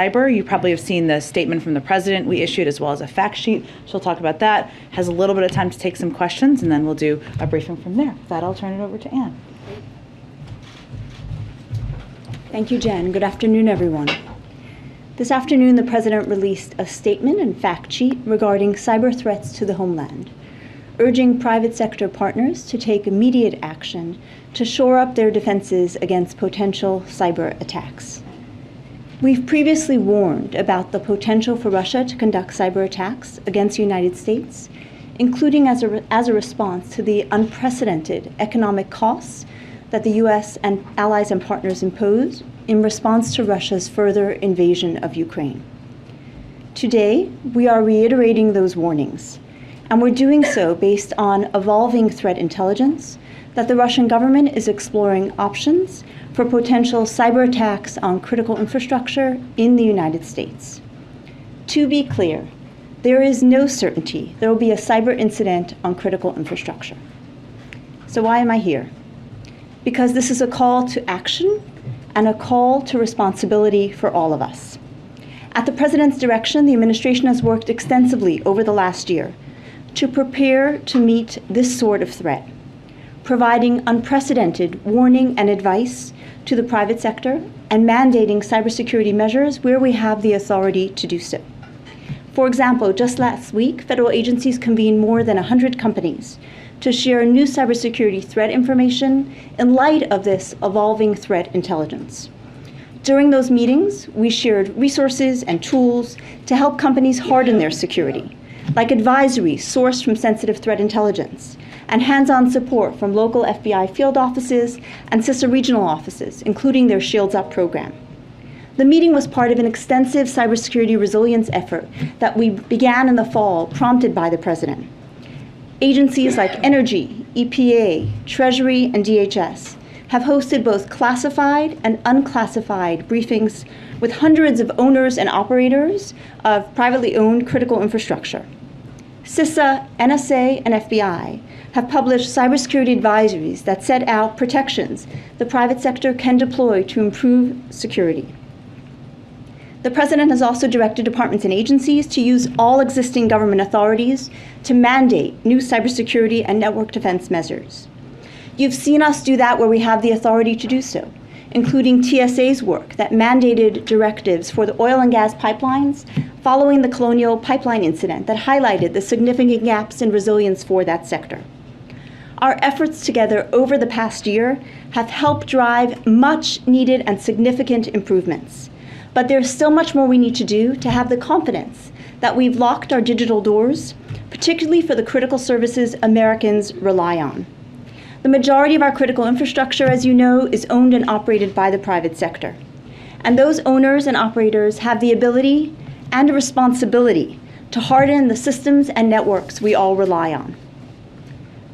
Cyber, you probably have seen the statement from the president we issued as well as a fact sheet. She'll talk about that. Has a little bit of time to take some questions, and then we'll do a briefing from there. With that, I'll turn it over to Anne. Thank you, Jen. Good afternoon, everyone. This afternoon, the president released a statement and fact sheet regarding cyber threats to the homeland, urging private sector partners to take immediate action to shore up their defenses against potential cyber attacks. We've previously warned about the potential for Russia to conduct cyber attacks against the United States, including as a response to the unprecedented economic costs that the U.S. and allies and partners impose in response to Russia's further invasion of Ukraine. Today, we are reiterating those warnings, and we're doing so based on evolving threat intelligence that the Russian government is exploring options for potential cyber attacks on critical infrastructure in the United States. To be clear, there is no certainty there will be a cyber incident on critical infrastructure. So why am I here? Because this is a call to action and a call to responsibility for all of us. At the President's direction, the administration has worked extensively over the last year to prepare to meet this sort of threat, providing unprecedented warning and advice to the private sector and mandating cybersecurity measures where we have the authority to do so. For example, just last week, federal agencies convened more than 100 companies to share new cybersecurity threat information in light of this evolving threat intelligence. During those meetings, we shared resources and tools to help companies harden their security, like advisories sourced from sensitive threat intelligence, and hands-on support from local FBI field offices and CISA regional offices, including their Shields Up program. The meeting was part of an extensive cybersecurity resilience effort that we began in the fall, prompted by the President. Agencies like Energy, EPA, Treasury, and DHS have hosted both classified and unclassified briefings with hundreds of owners and operators of privately owned critical infrastructure. CISA, NSA, and FBI have published cybersecurity advisories that set out protections the private sector can deploy to improve security. The President has also directed departments and agencies to use all existing government authorities to mandate new cybersecurity and network defense measures. You've seen us do that where we have the authority to do so, including TSA's work that mandated directives for the oil and gas pipelines following the Colonial Pipeline incident that highlighted the significant gaps in resilience for that sector. Our efforts together over the past year have helped drive much needed and significant improvements. But there's still much more we need to do to have the confidence that we've locked our digital doors, particularly for the critical services Americans rely on. The majority of our critical infrastructure, as you know, is owned and operated by the private sector. And those owners and operators have the ability and a responsibility to harden the systems and networks we all rely on.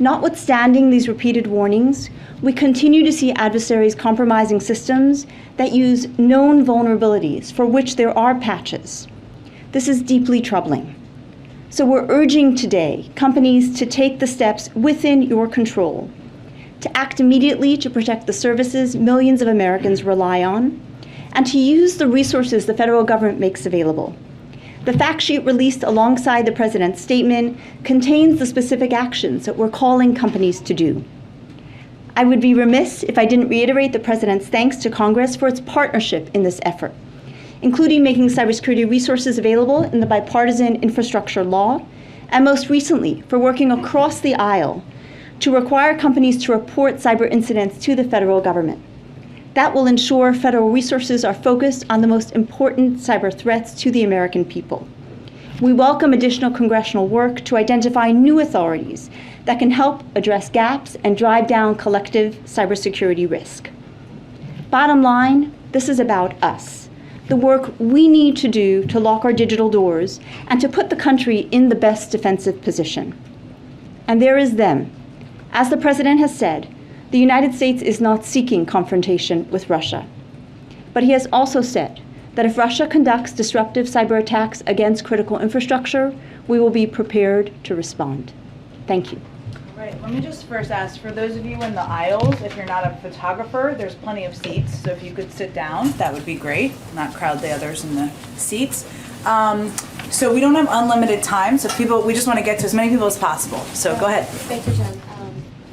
Notwithstanding these repeated warnings, we continue to see adversaries compromising systems that use known vulnerabilities for which there are patches. This is deeply troubling. So we're urging today companies to take the steps within your control, to act immediately to protect the services millions of Americans rely on, and to use the resources the federal government makes available. The fact sheet released alongside the President's statement contains the specific actions that we're calling companies to do. I would be remiss if I didn't reiterate the President's thanks to Congress for its partnership in this effort, including making cybersecurity resources available in the bipartisan infrastructure law, and most recently for working across the aisle to require companies to report cyber incidents to the federal government. That will ensure federal resources are focused on the most important cyber threats to the American people. We welcome additional congressional work to identify new authorities that can help address gaps and drive down collective cybersecurity risk. Bottom line, this is about us, the work we need to do to lock our digital doors and to put the country in the best defensive position. And there is them. As the President has said, the United States is not seeking confrontation with Russia. But he has also said that if Russia conducts disruptive cyber attacks against critical infrastructure, we will be prepared to respond. Thank you. Right, let me just first ask, for those of you in the aisles, if you're not a photographer, there's plenty of seats, so if you could sit down, that would be great, not crowd the others in the seats. So we don't have unlimited time, so we just want to get to as many people as possible, so go ahead. Thank you, Jen.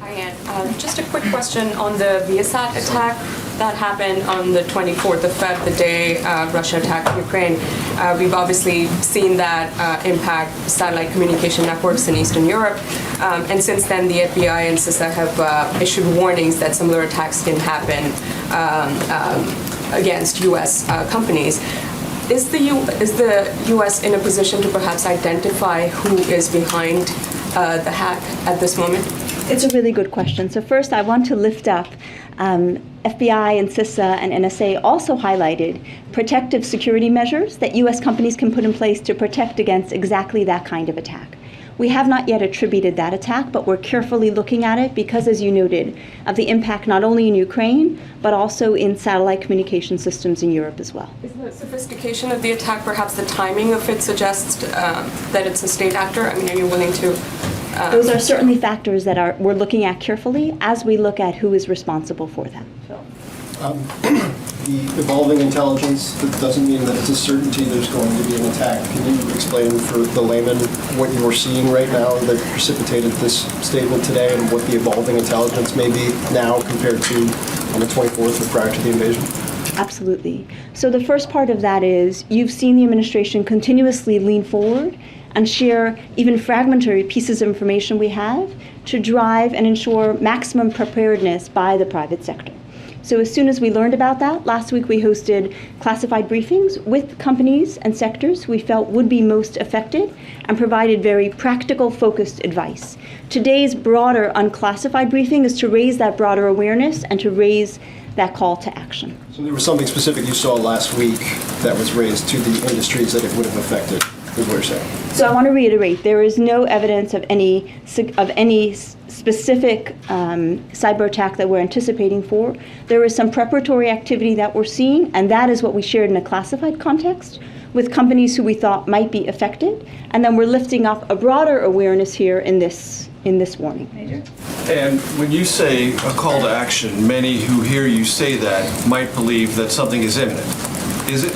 Hi, Ann. Just a quick question on the Viasat attack that happened on the 24th of Feb, the day Russia attacked Ukraine. We've obviously seen that impact satellite communication networks in Eastern Europe. And since then, the FBI and CISA have issued warnings that similar attacks can happen against U.S. companies. Is the U.S. in a position to perhaps identify who is behind the hack at this moment? It's a really good question. So first, I want to lift up FBI and CISA and NSA also highlighted protective security measures that U.S. companies can put in place to protect against exactly that kind of attack. We have not yet attributed that attack, but we're carefully looking at it because, as you noted, of the impact not only in Ukraine, but also in satellite communication systems in Europe as well. Is the sophistication of the attack, perhaps the timing of it, suggests that it's a state actor? I mean, are you willing to... Those are certainly factors that we're looking at carefully as we look at who is responsible for them. The evolving intelligence, that doesn't mean that it's a certainty there's going to be an attack. Can you explain for the layman what you're seeing right now that precipitated this statement today and what the evolving intelligence may be now compared to on the 24th or prior to the invasion? Absolutely. So the first part of that is you've seen the administration continuously lean forward and share even fragmentary pieces of information we have to drive and ensure maximum preparedness by the private sector. So as soon as we learned about that, last week we hosted classified briefings with companies and sectors we felt would be most affected and provided very practical, focused advice. Today's broader unclassified briefing is to raise that broader awareness and to raise that call to action. So there was something specific you saw last week that was raised to the industries that it would have affected, is what you're saying? So I want to reiterate, there is no evidence of any specific cyber attack that we're anticipating for. There is some preparatory activity that we're seeing, and that is what we shared in a classified context with companies who we thought might be affected. And then we're lifting up a broader awareness here in this warning. Major? And when you say a call to action, many who hear you say that might believe that something is imminent. Is it?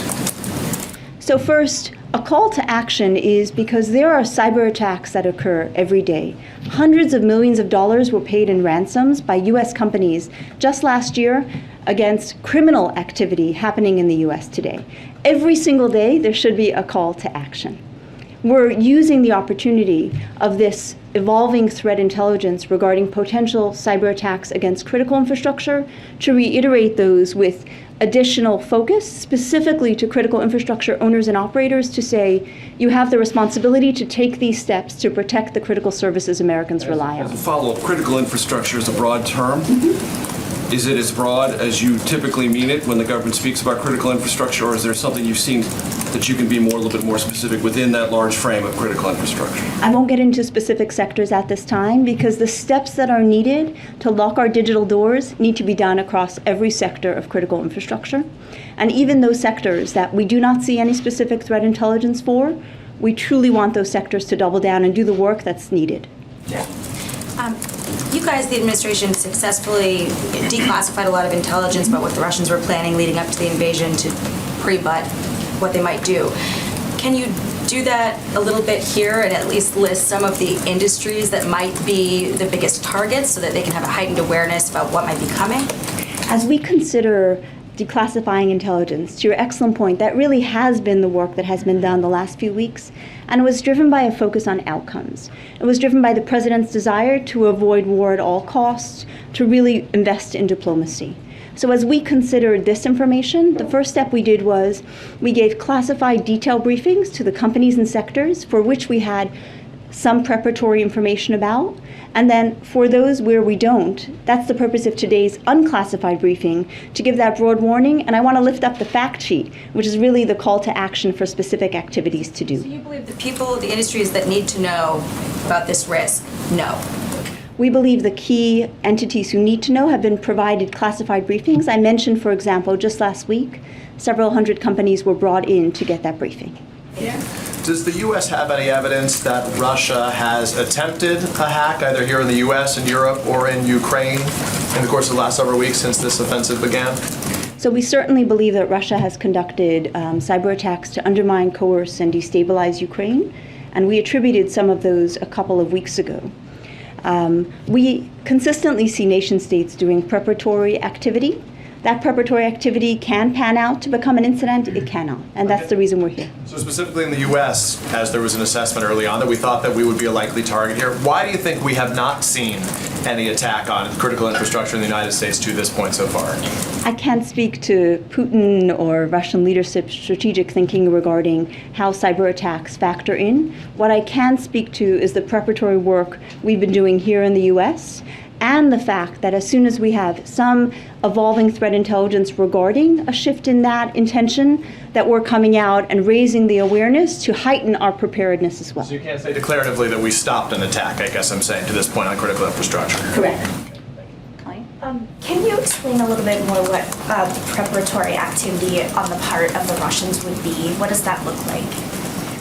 So first, a call to action is because there are cyber attacks that occur every day. Hundreds of millions of dollars were paid in ransoms by U.S. companies just last year against criminal activity happening in the U.S. today. Every single day, there should be a call to action. We're using the opportunity of this evolving threat intelligence regarding potential cyber attacks against critical infrastructure to reiterate those with additional focus, specifically to critical infrastructure owners and operators, to say you have the responsibility to take these steps to protect the critical services Americans rely on. As a follow-up, critical infrastructure is a broad term. Is it as broad as you typically mean it when the government speaks about critical infrastructure, or is there something you've seen that you can be a little bit more specific within that large frame of critical infrastructure? I won't get into specific sectors at this time because the steps that are needed to lock our digital doors need to be done across every sector of critical infrastructure. And even those sectors that we do not see any specific threat intelligence for, we truly want those sectors to double down and do the work that's needed. Yeah. You guys, the administration, successfully declassified a lot of intelligence about what the Russians were planning leading up to the invasion to pre-butt what they might do. Can you do that a little bit here and at least list some of the industries that might be the biggest targets so that they can have a heightened awareness about what might be coming? As we consider declassifying intelligence, to your excellent point, that really has been the work that has been done the last few weeks, and it was driven by a focus on outcomes. It was driven by the president's desire to avoid war at all costs, to really invest in diplomacy. So as we considered this information, the first step we did was we gave classified detailed briefings to the companies and sectors for which we had some preparatory information about. And then for those where we don't, that's the purpose of today's unclassified briefing, to give that broad warning. And I want to lift up the fact sheet, which is really the call to action for specific activities to do. So you believe the people, the industries that need to know about this risk know? We believe the key entities who need to know have been provided classified briefings. I mentioned, for example, just last week, several hundred companies were brought in to get that briefing. Yeah. Does the U.S. have any evidence that Russia has attempted a hack, either here in the U.S., in Europe, or in Ukraine in the course of the last several weeks since this offensive began? So we certainly believe that Russia has conducted cyber attacks to undermine, coerce, and destabilize Ukraine, and we attributed some of those a couple of weeks ago. We consistently see nation states doing preparatory activity. That preparatory activity can pan out to become an incident, it cannot, and that's the reason we're here. So specifically in the U.S., as there was an assessment early on that we thought that we would be a likely target here, why do you think we have not seen any attack on critical infrastructure in the United States to this point so far? I can't speak to Putin or Russian leadership's strategic thinking regarding how cyber attacks factor in. What I can speak to is the preparatory work we've been doing here in the U.S., and the fact that as soon as we have some evolving threat intelligence regarding a shift in that intention, that we're coming out and raising the awareness to heighten our preparedness as well. So you can't say declaratively that we stopped an attack, I guess I'm saying, to this point on critical infrastructure. Correct. Can you explain a little bit more what preparatory activity on the part of the Russians would be? What does that look like?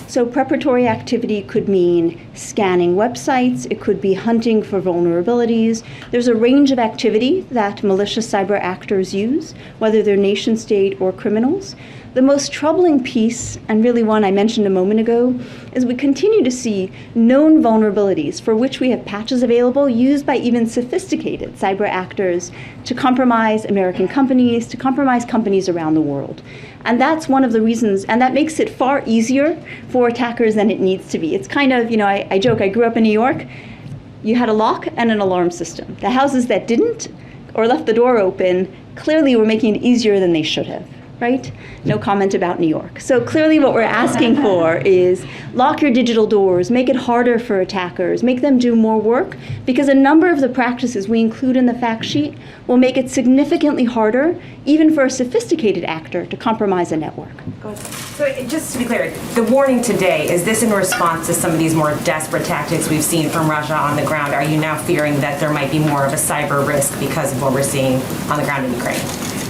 So preparatory activity could mean scanning websites, it could be hunting for vulnerabilities. There's a range of activity that malicious cyber actors use, whether they're nation state or criminals. The most troubling piece, and really one I mentioned a moment ago, is we continue to see known vulnerabilities for which we have patches available used by even sophisticated cyber actors to compromise American companies, to compromise companies around the world. And that's one of the reasons, and that makes it far easier for attackers than it needs to be. It's kind of, I joke, I grew up in New York. You had a lock and an alarm system. The houses that didn't or left the door open clearly were making it easier than they should have. Right? No comment about New York. So clearly what we're asking for is lock your digital doors, make it harder for attackers, make them do more work, because a number of the practices we include in the fact sheet will make it significantly harder, even for a sophisticated actor, to compromise a network. So just to be clear, the warning today, is this in response to some of these more desperate tactics we've seen from Russia on the ground? Are you now fearing that there might be more of a cyber risk because of what we're seeing on the ground in Ukraine?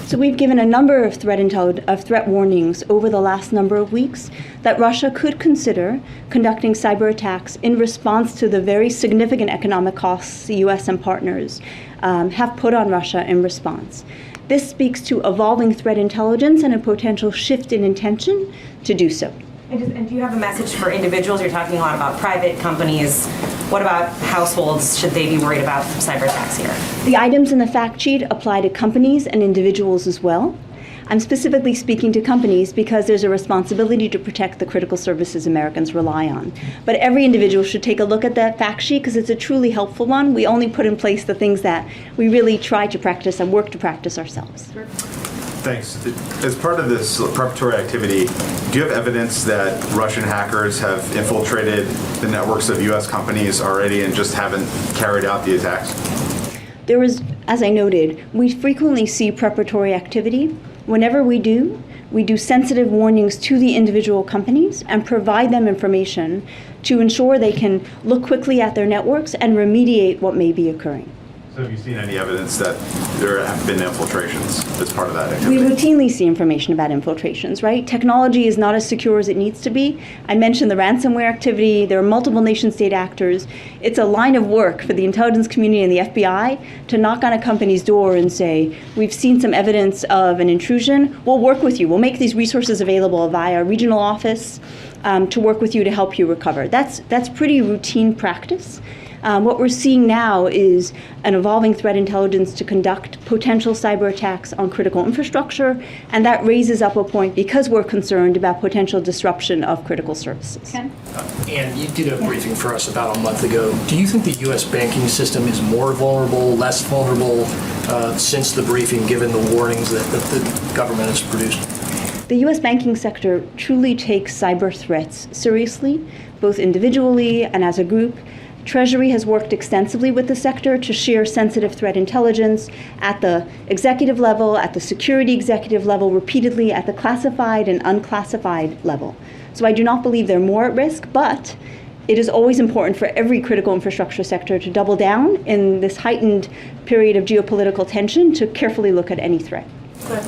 So we've given a number of threat warnings over the last number of weeks that Russia could consider conducting cyber attacks in response to the very significant economic costs the U.S. and partners have put on Russia in response. This speaks to evolving threat intelligence and a potential shift in intention to do so. And do you have a message for individuals? You're talking a lot about private companies. What about households? Should they be worried about cyber attacks here? The items in the fact sheet apply to companies and individuals as well. I'm specifically speaking to companies because there's a responsibility to protect the critical services Americans rely on. But every individual should take a look at that fact sheet because it's a truly helpful one. We only put in place the things that we really try to practice and work to practice ourselves. Thanks. As part of this preparatory activity, do you have evidence that Russian hackers have infiltrated the networks of U.S. companies already and just haven't carried out the attacks? There was, as I noted, we frequently see preparatory activity. Whenever we do sensitive warnings to the individual companies and provide them information to ensure they can look quickly at their networks and remediate what may be occurring. So have you seen any evidence that there have been infiltrations as part of that activity? We routinely see information about infiltrations, right? Technology is not as secure as it needs to be. I mentioned the ransomware activity. There are multiple nation-state actors. It's a line of work for the intelligence community and the FBI to knock on a company's door and say, we've seen some evidence of an intrusion. We'll work with you. We'll make these resources available via regional office to work with you to help you recover. That's pretty routine practice. What we're seeing now is an evolving threat intelligence to conduct potential cyber attacks on critical infrastructure, and that raises up a point because we're concerned about potential disruption of critical services. Ken? And you did a briefing for us about a month ago. Do you think the U.S. banking system is more vulnerable, less vulnerable since the briefing, given the warnings that the government has produced? The U.S. banking sector truly takes cyber threats seriously, both individually and as a group. Treasury has worked extensively with the sector to share sensitive threat intelligence at the executive level, at the security executive level, repeatedly at the classified and unclassified level. So I do not believe they're more at risk, but it is always important for every critical infrastructure sector to double down in this heightened period of geopolitical tension to carefully look at any threat. Good.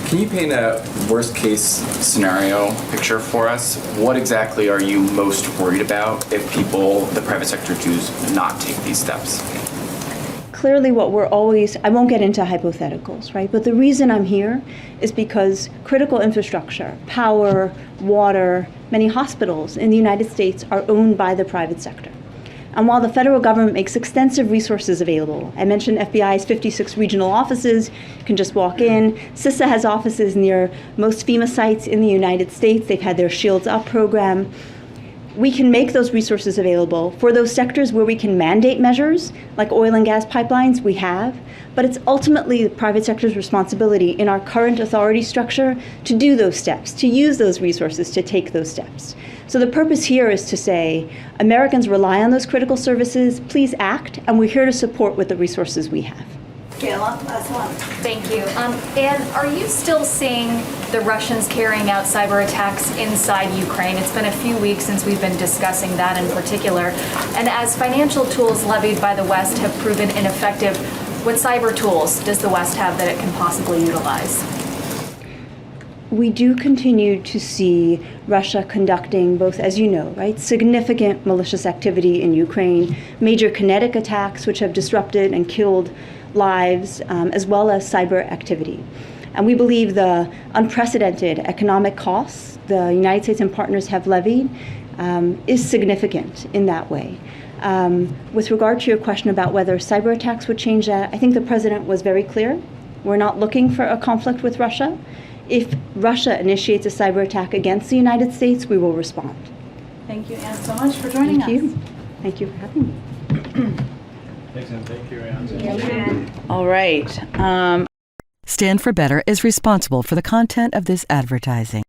Can you paint a worst-case scenario picture for us? What exactly are you most worried about if the private sector, choose not take these steps? Clearly what we're always, I won't get into hypotheticals, right? But the reason I'm here is because critical infrastructure, power, water, many hospitals in the United States are owned by the private sector. And while the federal government makes extensive resources available, I mentioned FBI's 56 regional offices, you can just walk in. CISA has offices near most FEMA sites in the United States. They've had their Shields Up program. We can make those resources available for those sectors where we can mandate measures, like oil and gas pipelines, we have. But it's ultimately the private sector's responsibility in our current authority structure to do those steps, to use those resources to take those steps. So the purpose here is to say, Americans rely on those critical services, please act, and we're here to support with the resources we have. Kayla, last one. Thank you. And are you still seeing the Russians carrying out cyber attacks inside Ukraine? It's been a few weeks since we've been discussing that in particular. And as financial tools levied by the West have proven ineffective, what cyber tools does the West have that it can possibly utilize? We do continue to see Russia conducting both, as you know, right, significant malicious activity in Ukraine, major kinetic attacks which have disrupted and killed lives, as well as cyber activity. And we believe the unprecedented economic costs the United States and partners have levied is significant in that way. With regard to your question about whether cyber attacks would change that, I think the president was very clear. We're not looking for a conflict with Russia. If Russia initiates a cyber attack against the United States, we will respond. Thank you, Anne, so much for joining us. Thank you. Thank you for having me. Thanks, Anne. Thank you, Anne. All right. Stand for Better is responsible for the content of this advertising.